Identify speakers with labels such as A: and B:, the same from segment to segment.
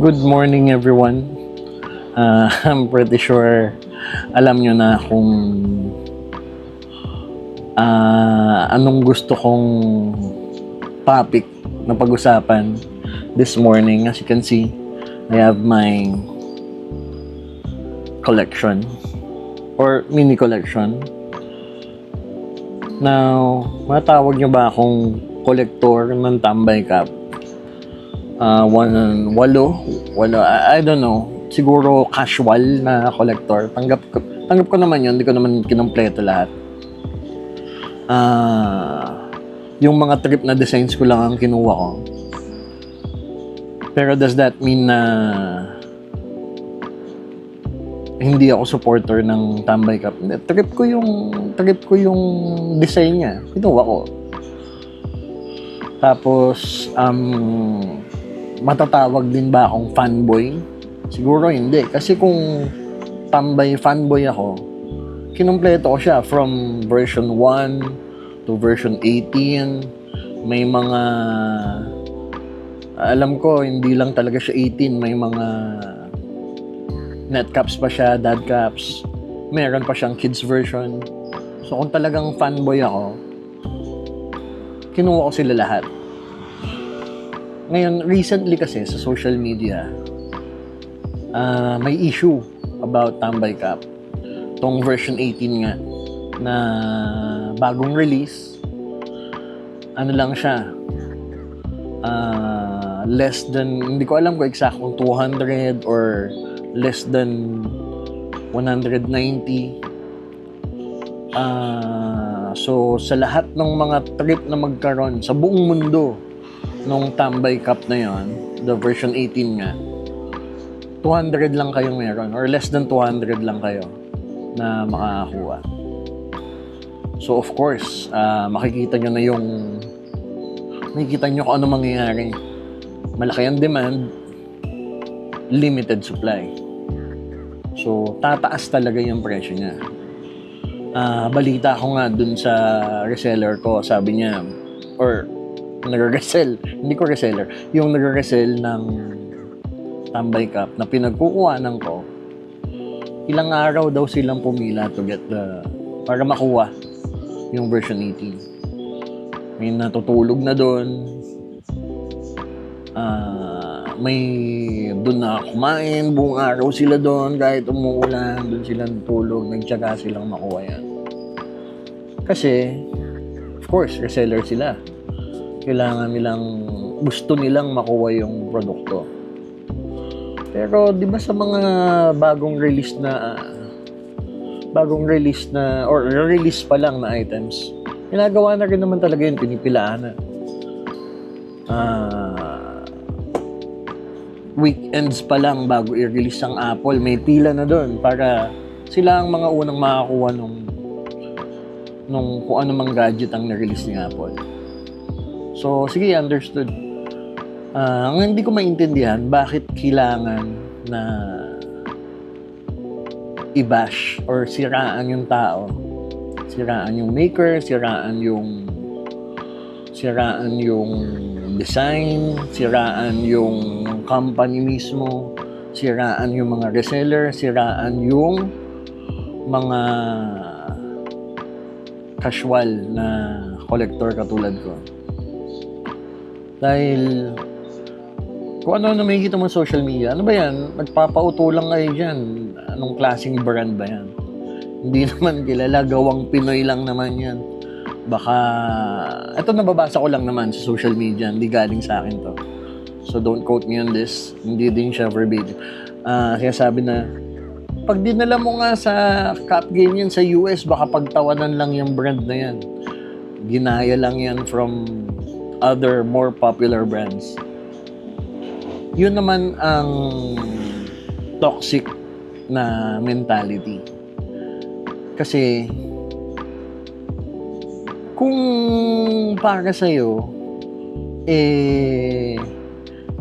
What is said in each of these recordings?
A: Good morning everyone. I'm pretty sure alam nyo na kung anong gusto kong topic na pag-usapan this morning. As you can see, I have my collection or mini collection. Now, matawag nyo ba akong kolektor ng tambay cup? Walo, I don't know. Siguro casual na collector. Tanggap ko naman yun. Hindi ko naman kinompleto lahat. Yung mga trip na designs ko lang ang kinuha ko. Pero does that mean na hindi ako supporter ng Tambay Cup? Trip ko yung design niya. Kinuha ko. Tapos, matatawag din ba akong fanboy? Siguro hindi. Kasi kung tambay fanboy ako, kinumpleto ko siya from version 1 to version 18. May mga, alam ko, hindi lang talaga siya 18. May mga net caps pa siya, dad caps. Meron pa siyang kids version. So kung talagang fanboy ako, kinuha ko sila lahat. Ngayon, recently kasi sa social media, may issue about Tambay Cup. Tong version 18 nga, na bagong release. Ano lang siya, less than, hindi ko alam kung exact kung 200 or less than 190. So, sa lahat ng mga trip na magkaroon sa buong mundo nung Tambay Cup na yon, the version 18 nga, 200 lang kayong meron or less than 200 lang kayo na makakakuha. So of course, makikita nyo kung ano mangyayari. Malaki ang demand, limited supply. So tataas talaga yung presyo niya. Balita ko nga dun sa reseller ko, sabi niya, or nag-resell, hindi ko reseller, yung nag-resell ng Tambay Cup na pinagkukuhanan ko, ilang araw daw silang pumila to get para makuha yung version 18. May natutulog na doon, may doon na kumain, buong araw sila doon, kahit umuulan, doon sila natulog, nagtyaga silang makuha yan. Kasi, of course, reseller sila. Kailangan gusto nilang makuha yung produkto. Pero di ba sa mga bagong release or release pa lang na items, ginagawa na rin naman talaga yun, pinipilaan na. Weekends pa lang bago i-release ang Apple, may pila na doon para sila ang mga unang makakuha nung kung ano mang gadget ang na-release ni Apple. So, sige, understood. Hindi ko maintindihan bakit kailangan na i-bash or siraan yung tao. Siraan yung maker, siraan yung design, siraan yung company mismo, siraan yung mga reseller, siraan yung mga casual na collector katulad ko. Dahil kung ano na makikita mo sa social media, ano ba yan? Nagpapauto lang kayo dyan. Anong klaseng brand ba yan? Hindi naman kilala, gawang Pinoy lang naman yan. Baka, ito nababasa ko lang naman sa social media, hindi galing sa akin to. So don't quote me on this. Hindi din siya verbatim. Kaya sabi na, pag dinala mo nga sa Cup Game yan sa US, baka pagtawanan lang yung brand na yan. Ginaya lang yan from other more popular brands. Yun naman ang toxic na mentality. Kasi kung para sa'yo,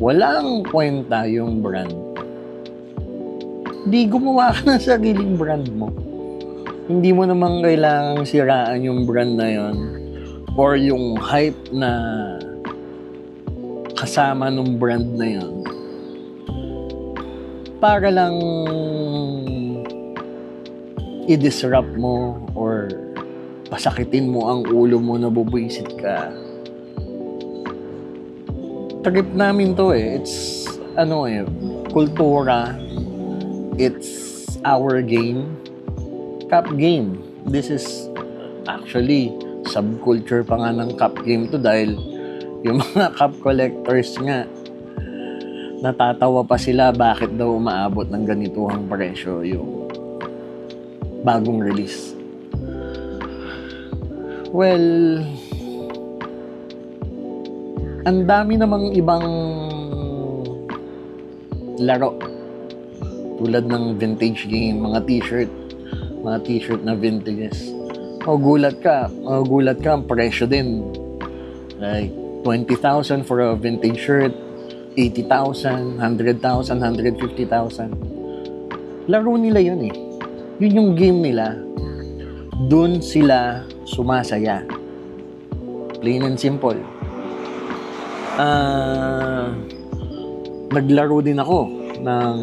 A: walang kwenta yung brand, di gumawa ka ng sariling brand mo. Hindi mo namang kailangang siraan yung brand na yon or yung hype na kasama nung brand na yon para lang i-disrupt mo or pasakitin mo ang ulo mo na bubwisit ka. Trip namin to it's kultura. It's our game. Cup game. This is actually subculture pa nga ng cup game to dahil yung mga cup collectors nga natatawa pa sila bakit daw umaabot ng ganituhang presyo yung bagong release. Well, ang dami namang ibang laro tulad ng vintage game, mga t-shirt na vintages. Gulat ka ang presyo din. Like 20,000 for a vintage shirt, 80,000, 100,000, 150,000. Laro nila yun eh. Yun yung game nila. Doon sila sumasaya. Plain and simple. Naglaro din ako ng,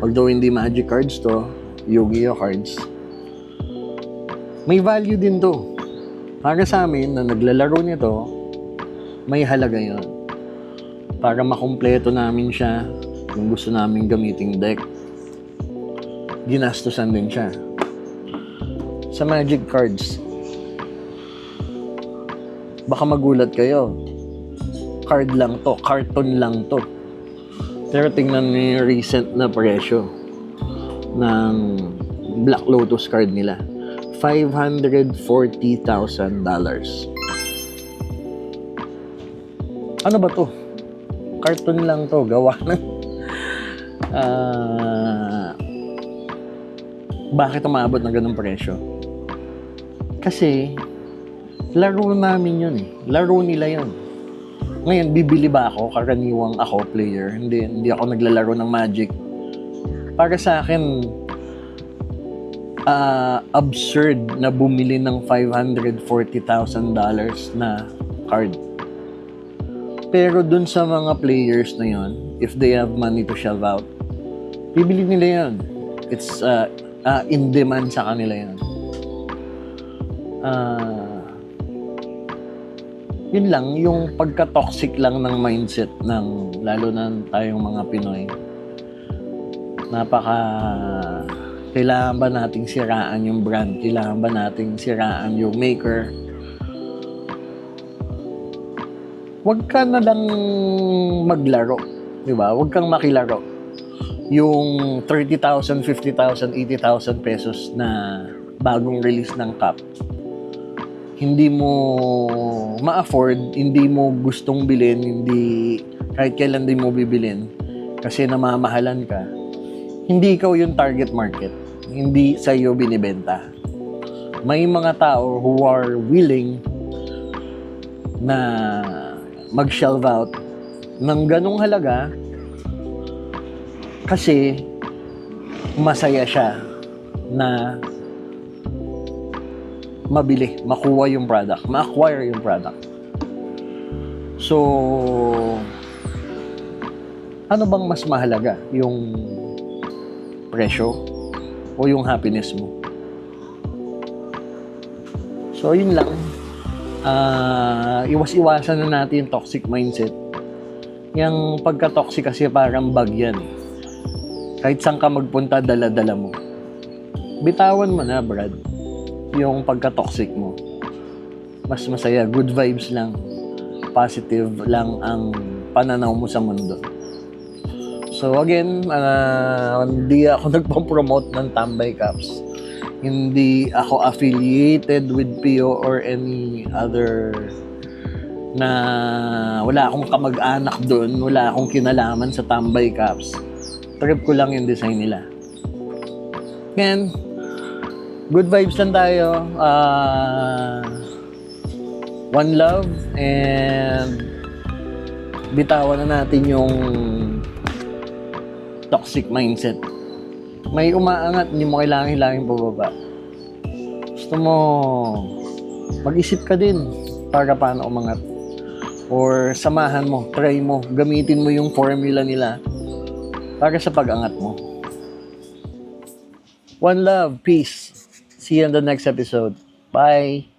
A: although hindi Magic cards to, Yu-Gi-Oh cards. May value din to. Para sa amin na naglalaro nito, may halaga yun. Para makumpleto namin siya, yung gusto namin gamiting deck, ginastusan din siya. Sa Magic cards, baka magulat kayo. Card lang to, carton lang to. Pero tingnan niyo yung recent na presyo ng Black Lotus card nila. $540,000. Ano ba to? Carton lang to, gawa ng bakit umabot ng ganung presyo? Kasi laro namin yun eh. Laro nila yun. Ngayon, bibili ba ako? Karaniwang ako, player. Hindi ako naglalaro ng Magic. Para sa akin, absurd na bumili ng $540,000 na card. Pero dun sa mga players na yon, if they have money to shell out, bibili nila yun. It's in demand sa kanila yun. Yun lang, yung pagka-toxic lang ng mindset ng, lalo na tayong mga Pinoy. Kailangan ba nating siraan yung brand? Kailangan ba nating siraan yung maker? Huwag ka na lang maglaro. Diba? Huwag kang makilaro. Yung 30,000, 50,000, 80,000 pesos na bagong release ng cup, hindi mo ma-afford, hindi mo gustong bilhin, kahit kailan din mo bibilin kasi namamahalan ka, hindi ikaw yung target market. Hindi sa iyo binibenta. May mga tao who are willing na mag-shelve out ng ganong halaga kasi masaya siya na mabili, makuha yung product, ma-acquire yung product. So, ano bang mas mahalaga? Yung presyo o yung happiness mo? So, yun lang. Iwas-iwasan na natin yung toxic mindset. Yung pagka-toxic kasi parang bag yan. Kahit saan ka magpunta, dala-dala mo. Bitawan mo na, Brad, yung pagka-toxic mo. Mas masaya, good vibes lang, positive lang ang pananaw mo sa mundo. So again, hindi ako nagpo-promote ng Tambay Cups. Hindi ako affiliated with PO or any other na wala akong kamag-anak doon, wala akong kinalaman sa Tambay Cups. Trip ko lang yung design nila. Again, good vibes lang tayo. One love, and bitawan na natin yung toxic mindset. May umaangat, hindi mo kailangan hilangin pababa. Gusto mo, mag-isip ka din para paano umangat. Or samahan mo, try mo, gamitin mo yung formula nila para sa pag-angat mo. One love, peace. See you in the next episode. Bye!